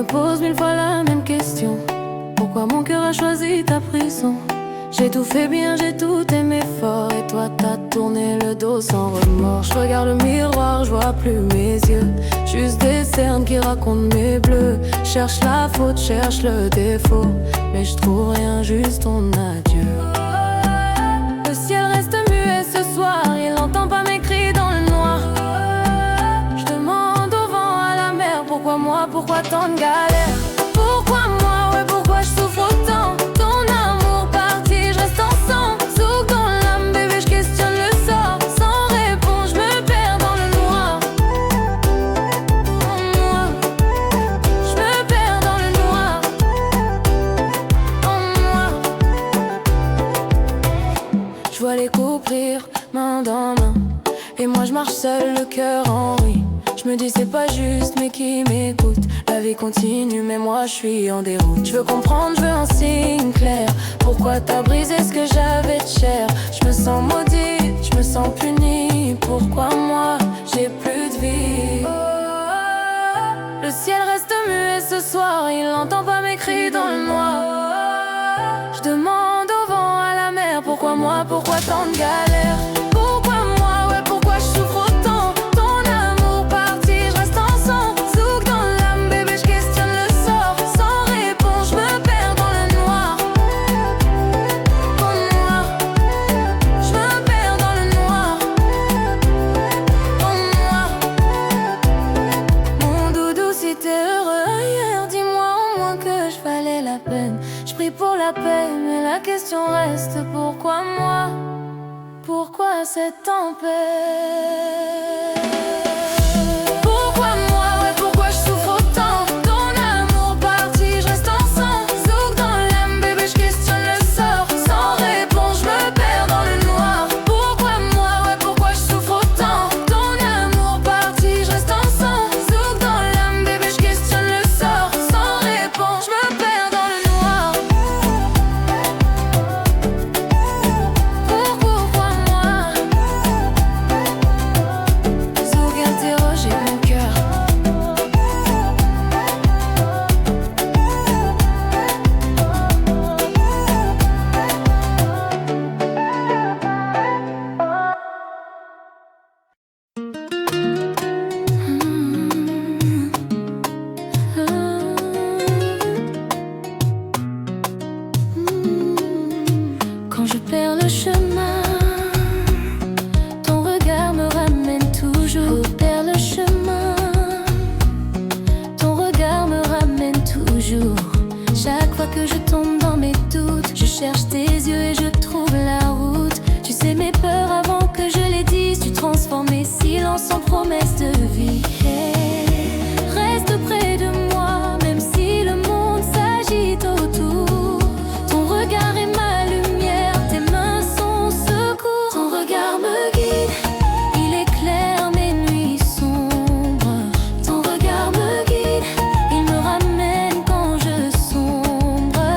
me pose mille fois la même question. Pourquoi mon cœur a choisi ta prison? J'ai tout fait bien, j'ai tout aimé fort, et toi t'as tourné le dos sans remords. Je regarde le miroir, je vois plus mes yeux, juste des cernes qui racontent mes bleus. Cherche la faute, cherche le défaut, mais je trouve rien, juste ton adieu. Le ciel reste muet ce soir, il entend pas mes cris dans le noir. Je demande au vent, à la mer, pourquoi moi, pourquoi tant de galères? Pourquoi moi, ouais, pourquoi je souffre autant? Ton amour parti, je reste ensemble. Zouk dans l'âme, bébé, je questionne le sort. Sans réponse, je me perds dans le noir. En moi, je me perds dans le noir. En moi, je vois les coups rire, main dans main, et moi je marche seul, le cœur en oui. Je me dis c'est pas juste, mais qui m'écoute? La vie continue, mais moi je suis en déroute. Je veux comprendre, je veux un signe clair. Pourquoi t'as brisé ce que j'avais de cher? Je me sens maudite, je me sens punie. Pourquoi moi, j'ai plus de vie? Le ciel reste muet ce soir, il entend pas mes cris dans le noir. Je demande au vent, à la mer, pourquoi moi, pourquoi tant de galères? Pourquoi moi, ouais, pourquoi je souffre autant? Ton amour parti, je reste ensemble. Zouk dans l'âme, bébé, je questionne le sort. Sans réponse, je me perds dans le noir. En moi, je me perds dans le noir. En moi, mon doudou, si t'es heureux ailleurs, dis-moi au moins que je valais la peine. Je prie pour la paix, mais la question reste, pourquoi moi? Pourquoi cette tempête? Pourquoi moi, ouais, pourquoi je souffre autant? Ton amour parti, je reste ensemble. Zouk dans l'âme, bébé, je questionne le sort. Sans réponse, je me perds dans le noir. Pourquoi moi, ouais, pourquoi je souffre autant? Ton amour parti, je reste ensemble. Zouk dans l'âme, bébé, je questionne le sort. Sans réponse, je me perds dans le noir. Pourquoi moi? Zouk interroger mon cœur. Quand je perds le chemin, ton regard me ramène toujours. Je perds le chemin, ton regard me ramène toujours. Chaque fois que je tombe dans mes doutes, je cherche tes yeux et je trouve la route. Tu sais mes peurs avant que je les dise. Tu transformes mes silences en promesses de vie. Reste près de moi, même si le monde s'agite autour. Ton regard est ma lumière, tes mains sont secours. Ton regard me guide, il éclaire mes nuits sombres. Ton regard me guide, il me ramène quand je sombre.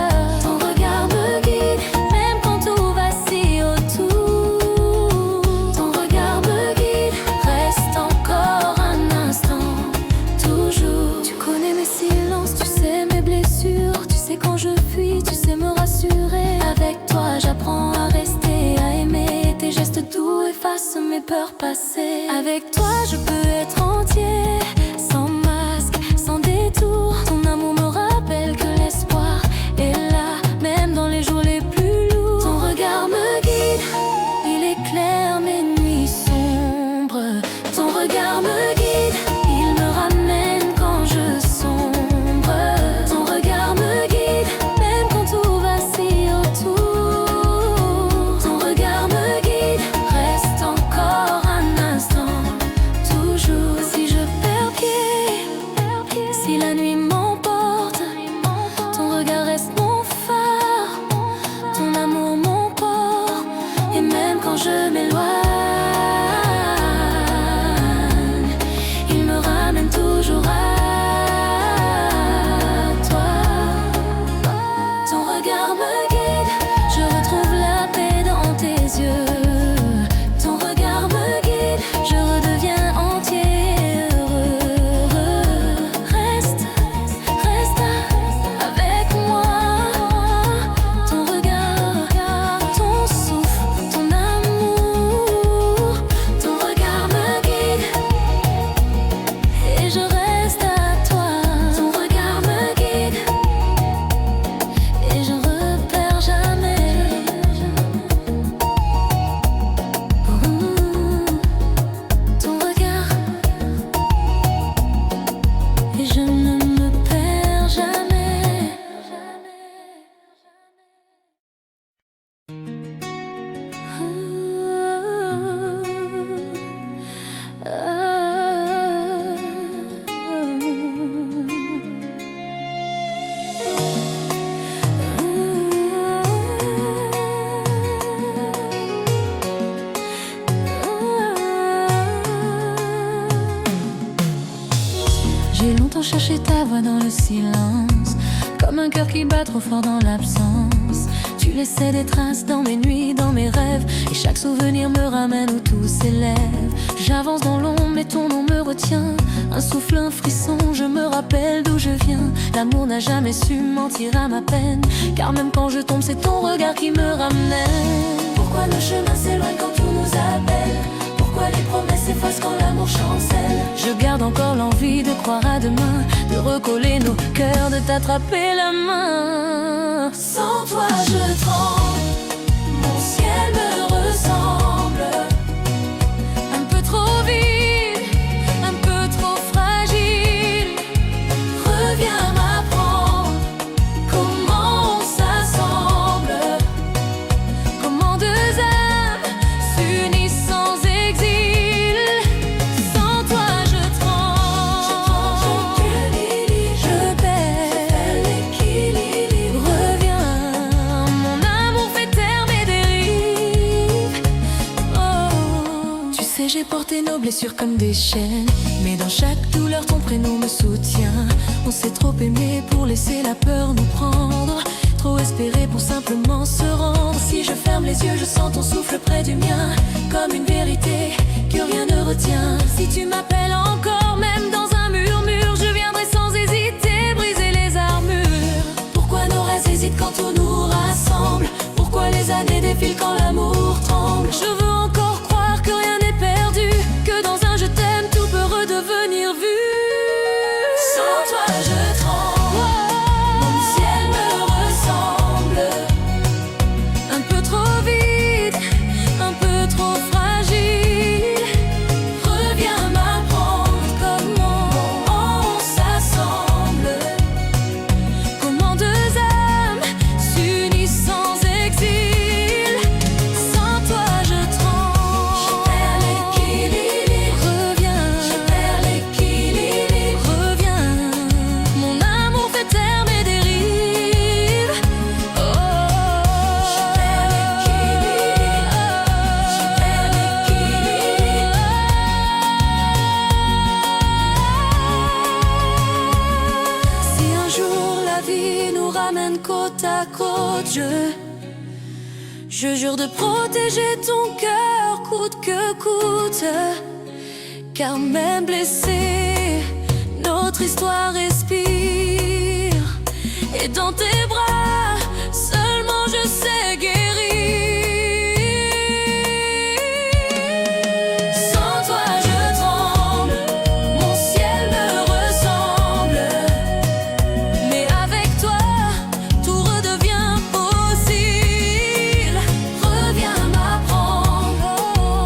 Ton regard me guide, même quand tout vacille autour. Ton regard me guide, reste encore un instant, toujours. Tu connais mes silences, tu sais mes blessures. Tu sais quand je fuis, tu sais me rassurer. Avec toi j'apprends à rester, à aimer. Tes gestes doux effacent mes peurs passées. Avec toi je peux être entier, sans masque, sans détour. Ton amour me rappelle que l'espoir est là, même dans les jours les plus lourds. Ton regard me guide, il éclaire mes nuits sombres. Ton regard me guide, il me ramène quand je sombre. Ton regard me guide, même quand tout vacille autour. Ton regard me guide, reste encore un instant, toujours. chercher ta voix dans le silence, comme un cœur qui bat trop fort dans l'absence. Tu laissais des traces dans mes nuits, dans mes rêves, et chaque souvenir me ramène où tout s'élève. J'avance dans l'ombre mais ton nom me retient, un souffle, un frisson, je me rappelle d'où je viens. L'amour n'a jamais su mentir à ma peine, car même quand je tombe c'est ton regard qui me ramène. Pourquoi nos chemins s'éloignent quand tout nous appelle? Pourquoi les promesses s'effacent quand l'amour chancelle? Je garde encore l'envie de croire à demain, de recoller nos cœurs, de t'attraper la main. Sans toi je tremble, mon ciel me ressemble. Un peu trop vide, un peu trop fragile. Reviens m'apprendre comment on s'assemble, comment deux âmes s'unissent sans exil. Sans toi je tremble, je perds l'équilibre. Reviens, mon amour fait taire mes dérives. Oh, tu sais j'ai porté nos blessures comme des chaînes, mais dans chaque douleur ton prénom me soutient. On s'est trop aimé pour laisser la peur nous prendre, trop espéré pour simplement se rendre. Si je ferme les yeux je sens ton souffle près du mien, comme une vérité que rien ne retient. Si tu m'appelles encore même dans un murmure, je viendrai sans hésiter briser les armures. Pourquoi nos rêves hésitent quand tout nous rassemble? Pourquoi les années défilent quand l'amour tremble? Je veux encore croire que rien n'est perdu, que dans un je t'aime tout peut redevenir vu. Sans toi je tremble, mon ciel me ressemble. Un peu trop vide, un peu trop fragile. Reviens m'apprendre comment on s'assemble, comment deux âmes s'unissent sans exil. Sans toi je tremble, je perds l'équilibre. Reviens, je perds l'équilibre. Reviens, mon amour fait taire mes dérives. Oh, je perds l'équilibre, je perds l'équilibre. Si un jour la vie nous ramène côte à côte, je jure de protéger ton cœur coûte que coûte. Car même blessé, notre histoire respire. Et dans tes bras, seulement je sais guérir. Sans toi je tremble, mon ciel me ressemble. Mais avec toi, tout redevient possible. Reviens m'apprendre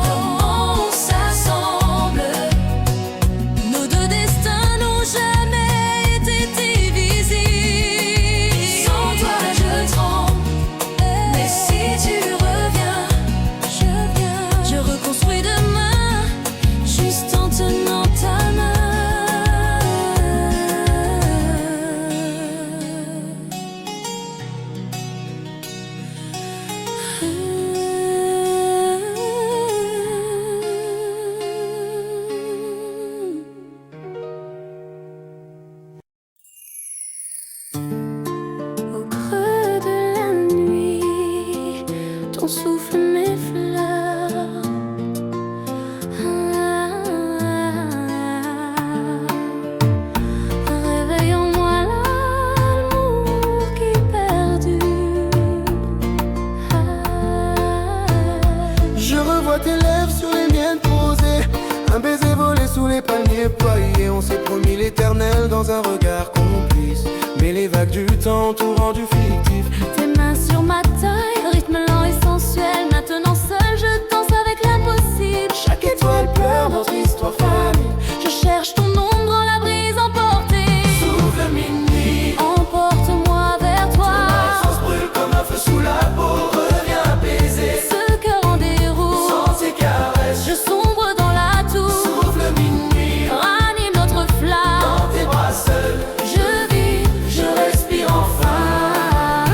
comment on s'assemble. Nos deux destins n'ont jamais été divisés. Sans toi je tremble, mais si tu reviens, je reconstruis demain, juste en tenant ta main. Au creux de la nuit, ton souffle m'effleure. Réveille en moi l'amour qui perdure. Je revois tes lèvres sur les miennes posées, un baiser volé sous les palmiers paillés. On s'est promis l'éternel dans un regard complice, mais les vagues du temps ont tout rendu fictif. Tes mains sur ma taille, rythme lent et sensuel. Maintenant seul je danse avec l'impossible. Chaque étoile pleure notre histoire famille. Je cherche ton ombre dans la brise emportée. Souffle minuit, Emporte-moi vers toi. ton absence brûle comme un feu sous la peau. Reviens apaiser Ce cœur en déroute, sans tes caresses. je sombre dans la tour. Souffle minuit, Ranime notre flamme. dans tes bras seuls. Je vis, Je respire enfin.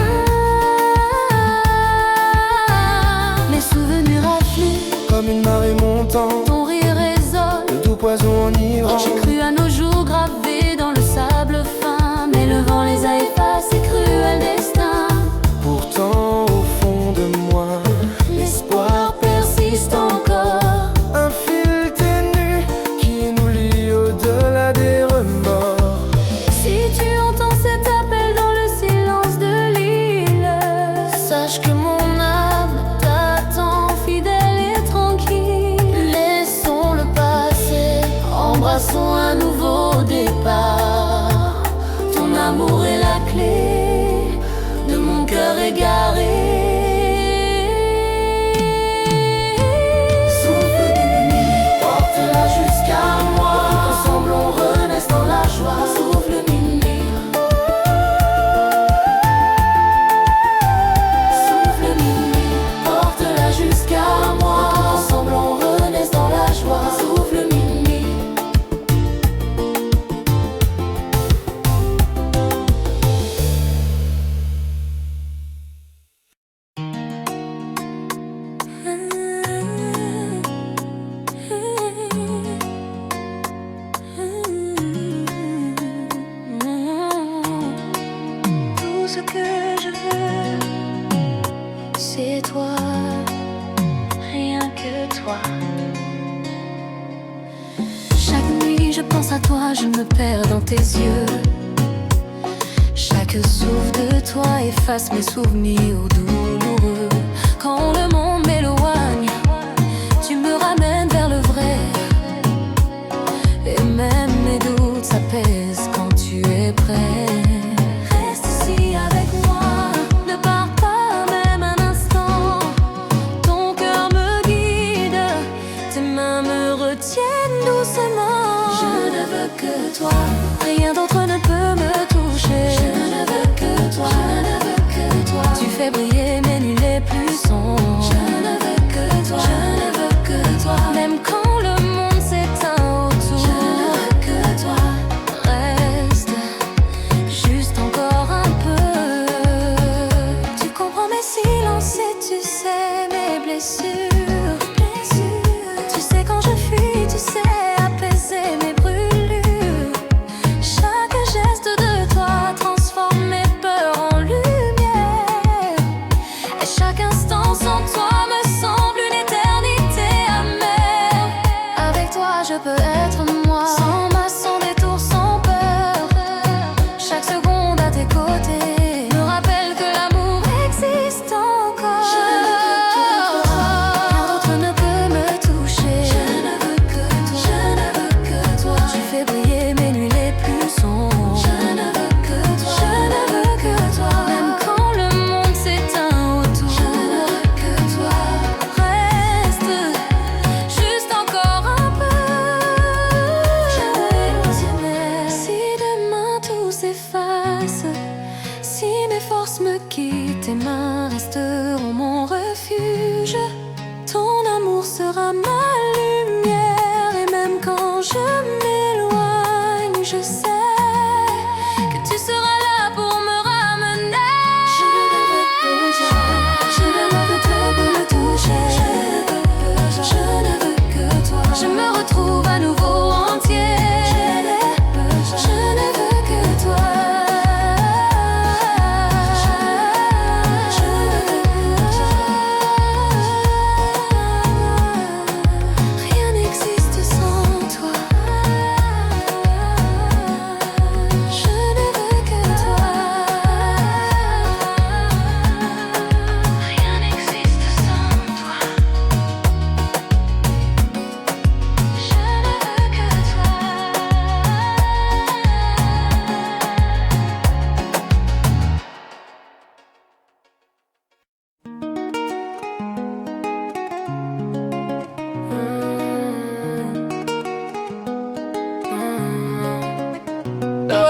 Sache que mon âme t'attend fidèle et tranquille. Laissons le passé, embrassons un nouveau départ. Ton amour est la clé de mon cœur égaré. Ce que je veux, c'est toi, rien que toi. Chaque nuit je pense à toi, je me perds dans tes yeux. Chaque souffle de toi efface mes souvenirs douloureux. Quand le monde m'éloigne, tu me ramènes vers le vrai. Et même mes doutes s'apaisent quand tu es prêt. Toi, rien d'autre ne peut me toucher. Je ne veux que toi, je ne veux que toi. Tu fais briller mes nuits les plus sombres. Je ne veux que toi, je ne veux que toi. Même quand le monde s'éteint autour, je ne veux que toi. Reste juste encore un peu. Tu comprends mes silences et tu sais mes blessures. Tu sais quand je fuis, tu sais apaiser mes brûlures. Je peux être moi, sans masse, sans détour, sans peur. Chaque seconde à tes côtés me rappelle que l'amour existe encore. Je ne veux que toi, rien d'autre ne peut me toucher. Je ne veux que toi, je ne veux que toi. Tu fais briller mes nuits les plus sombres. Je ne veux que toi, je ne veux que toi. Même quand le monde s'éteint autour, je ne veux que toi. Reste juste encore un peu. Si mes forces me quittent, tes mains resteront mon refuge. Ton amour sera ma lumière. Et même quand je m'éloigne, je sais que tu seras là pour me ramener. Je ne veux que toi, je ne veux que me toucher. Je ne veux que toi, je me retrouve à nouveau entier. Je ne veux que toi.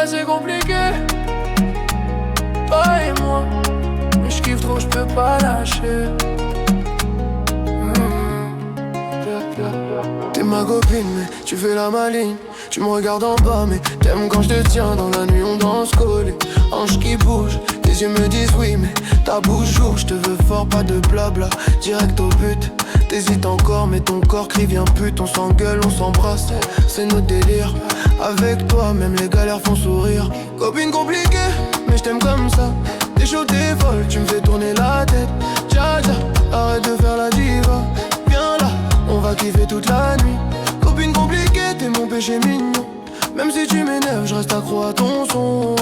C'est compliqué, toi et moi. Mais je kiffe trop, je peux pas lâcher. T'es ma copine, mais tu fais la maligne. Tu me regardes en bas, mais t'aimes quand je te tiens. Dans la nuit, on danse collé, hanches qui bougent. Tes yeux me disent oui, mais ta bouche joue. Je te veux fort, pas de blabla, direct au but. T'hésites encore, mais ton corps crie viens pute. On s'engueule, on s'embrasse, c'est notre délire. Avec toi, même les galères font sourire. Copine compliquée, mais je t'aime comme ça. T'es chaud, t'es folle, tu me fais tourner la tête. Dja dja, arrête de faire la diva. Viens là, on va kiffer toute la nuit. Copine compliquée, t'es mon péché mignon. Même si tu m'énerves, je reste accro à ton son.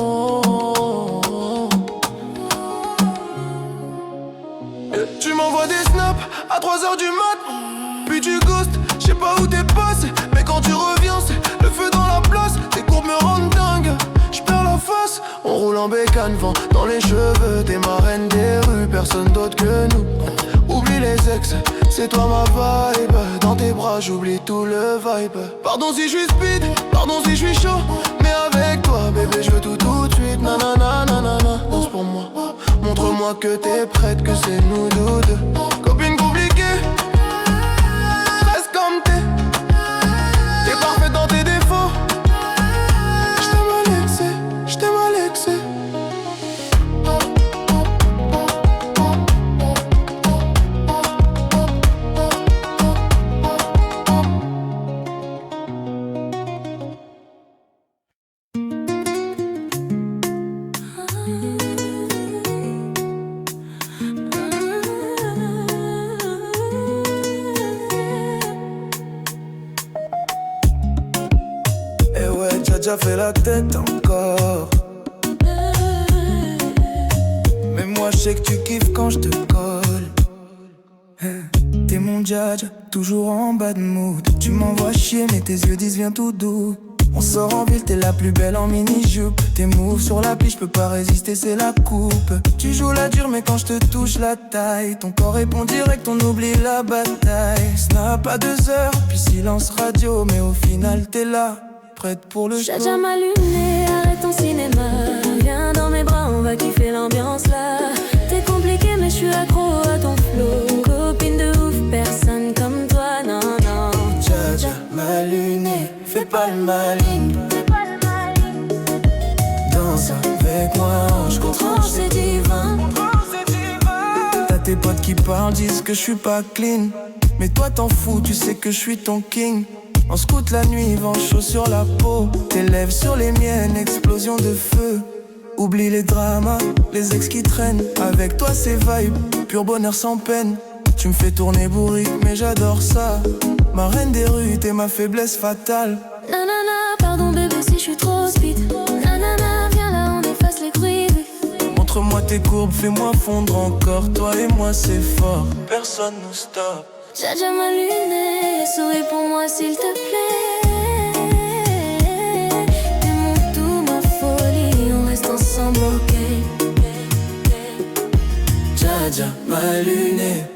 Tu m'envoies des snaps à 3h du mat, puis tu ghostes, je sais pas où t'es passé. Mais quand tu reviens c'est le feu dans la place. Tes courbes me rendent dingue, j'perds la face. On roule en bécane, vent dans les cheveux. T'es ma reine des rues, personne d'autre que nous. Oublie les ex, c'est toi ma vibe. Dans tes bras j'oublie tout le vibe. Pardon si je suis speed, pardon si je suis chaud, mais avec toi bébé je veux tout de suite. Nanana nanana, danse pour moi, montre-moi que t'es prête, que c'est nous deux. Copine compliquée, reste comme t'es. T'es parfaite dans tes défauts. Je t'aime Alexé. Eh ouais, t'as déjà fait la tête encore. Mais moi je sais que tu kiffes quand je te colle. T'es mon djadja, toujours en bad mood. Tu m'envoies chier mais tes yeux disent viens tout doux. On sort en ville, t'es la plus belle en mini-jupe. Tes moves sur la piste, je peux pas résister, c'est la coupe. Tu joues la dure mais quand je te touche la taille, ton corps répond direct, on oublie la bataille. Snap à 2h, puis silence radio, mais au final t'es là, prête pour le show. Djadja m'a luné, arrête ton cinéma. Viens dans mes bras, on va kiffer l'ambiance là. T'es compliqué mais je suis accro à ton flow. Copine de ouf, personne comme toi, non, non. Djadja m'a luné, fais pas le malin. Danse avec moi, ange contre ange, C'est divin. T'as tes potes qui parlent, disent que je suis pas clean. Mais toi t'en fous, tu sais que je suis ton king. En scout la nuit, vent chaud sur la peau. Tes lèvres sur les miennes, explosion de feu. Oublie les dramas, les ex qui traînent. Avec toi c'est vibe, pur bonheur sans peine. Tu me fais tourner bourrique mais j'adore ça. Ma reine des rues, t'es ma faiblesse fatale. Nanana, pardon bébé si je suis trop speed. Nanana, viens là, on efface les bruits. Montre-moi tes courbes, fais-moi fondre encore. Toi et moi c'est fort, personne nous stoppe. Djadja m'a luné, souris pour moi s'il te plaît. T'es mon tout, ma folie, on reste ensemble, ok. Djadja m'a luné,